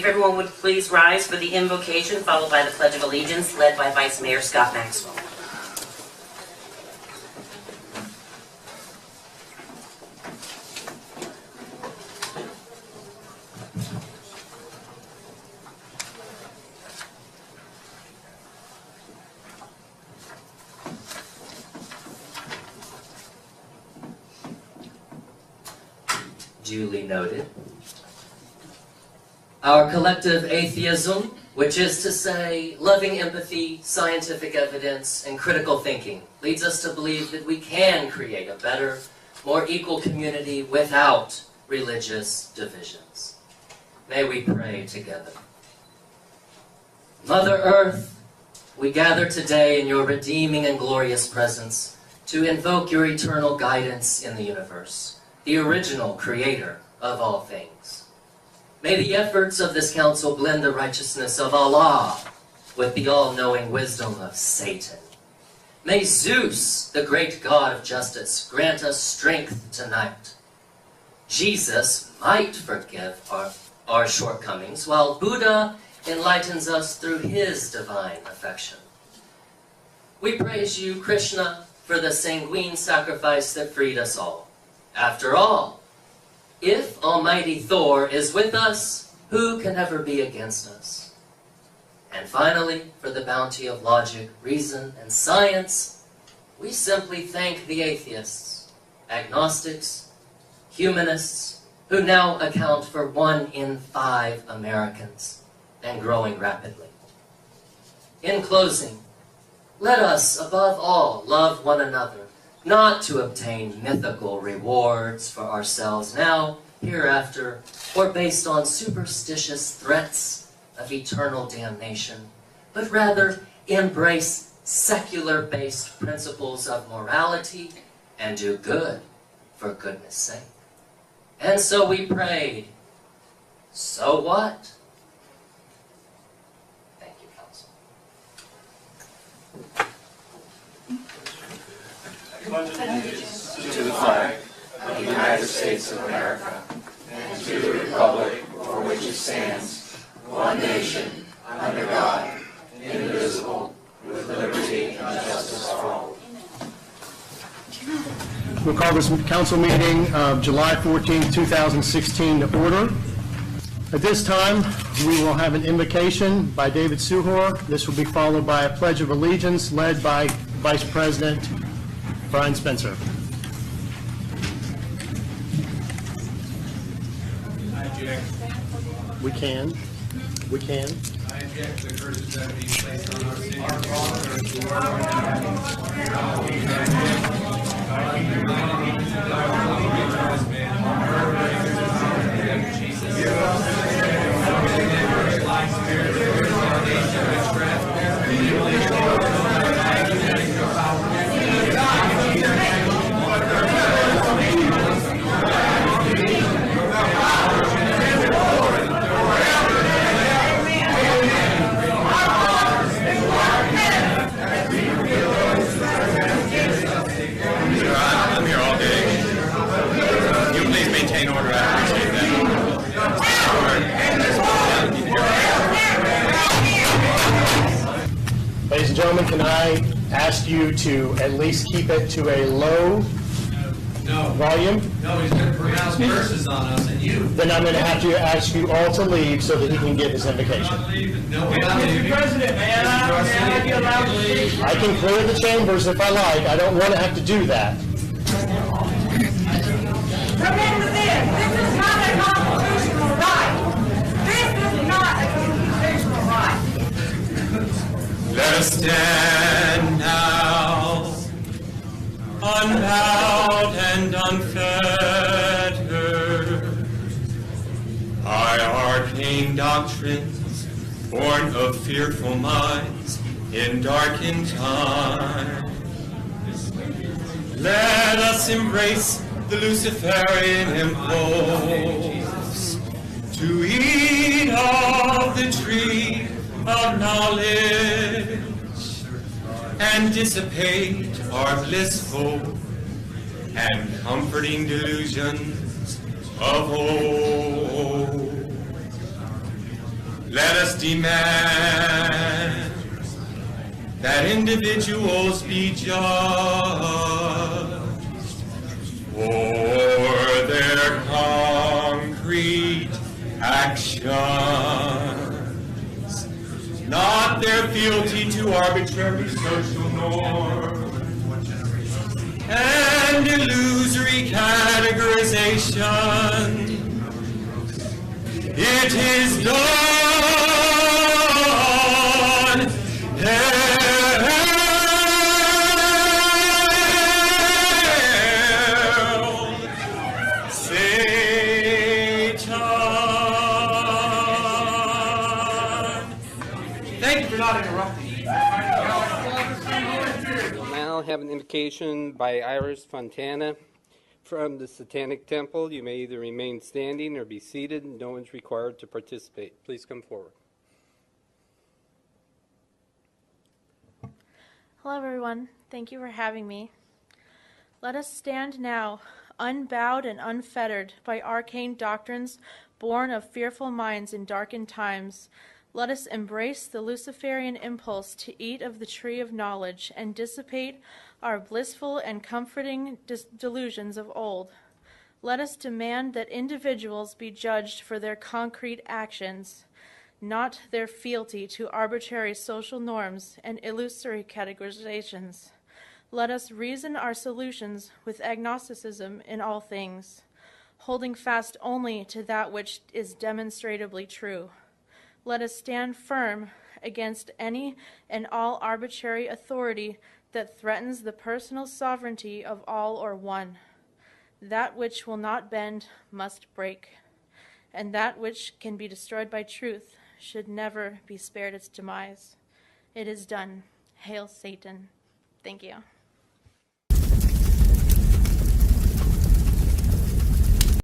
everyone would please rise for the invocation, followed by the Pledge of Allegiance, led by Vice Mayor Scott Maxwell. Duly noted. Our collective atheism, which is to say loving empathy, scientific evidence, and critical thinking, leads us to believe that we can create a better, more equal community without religious divisions. May we pray together. Mother Earth, we gather today in your redeeming and glorious presence to invoke your eternal guidance in the universe, the original creator of all things. May the efforts of this council blend the righteousness of Allah with the all-knowing wisdom of Satan. May Zeus, the great God of justice, grant us strength tonight. Jesus might forgive our shortcomings, while Buddha enlightens us through his divine affection. We praise you, Krishna, for the sanguine sacrifice that freed us all. After all, if Almighty Thor is with us, who can ever be against us? And finally, for the bounty of logic, reason, and science, we simply thank the atheists, agnostics, humanists, who now account for 1 in 5 Americans, and growing rapidly. In closing, let us, above all, love one another, not to obtain mythical rewards for ourselves now, hereafter, or based on superstitious threats of eternal damnation, but rather embrace secular-based principles of morality and do good for goodness sake. And so we prayed, so what? Thank you, Council. Pledge allegiance to the flag of the United States of America and to the republic for which it stands, one nation, under God, indivisible, with liberty and justice for all. We'll call this council meeting of July 14, 2016 to order. At this time, we will have an invocation by David Suhor. This will be followed by a Pledge of Allegiance led by Vice President Brian Spencer. I object. We can. I object to the curses that are being placed on our city. Ladies and gentlemen, can I ask you to at least keep it to a low volume? No, he's going to pronounce curses on us and you. Then I'm going to have to ask you all to leave so that he can give his invocation. No, we're not leaving. Mr. President, may I be allowed to leave? I can clear the chambers if I like. I don't want to have to do that. Remember this is not a constitutional right. This is not a constitutional right. Let us stand now, unbowed and unfettered, by arcane doctrines, born of fearful minds in darkened time. Let us embrace the Luciferian impulse to eat of the tree of knowledge and dissipate our blissful and comforting delusions of old. Let us demand that individuals be judged for their concrete actions, not their fealty to arbitrary social norms and illusory categorization. It is done. Hail, Satan. Thank you for not interrupting. We'll now have an invocation by Iris Fontana from the Satanic Temple. You may either remain standing or be seated. No one's required to participate. Please come forward. Hello, everyone. Thank you for having me. Let us stand now, unbowed and unfettered by arcane doctrines born of fearful minds in darkened times. Let us embrace the Luciferian impulse to eat of the tree of knowledge and dissipate our blissful and comforting delusions of old. Let us demand that individuals be judged for their concrete actions, not their fealty to arbitrary social norms and illusory categorizations. Let us reason our solutions with agnosticism in all things, holding fast only to that which is demonstrably true. Let us stand firm against any and all arbitrary authority that threatens the personal sovereignty of all or one. That which will not bend must break, and that which can be destroyed by truth should never be spared its demise. It is done. Hail Satan. Thank you.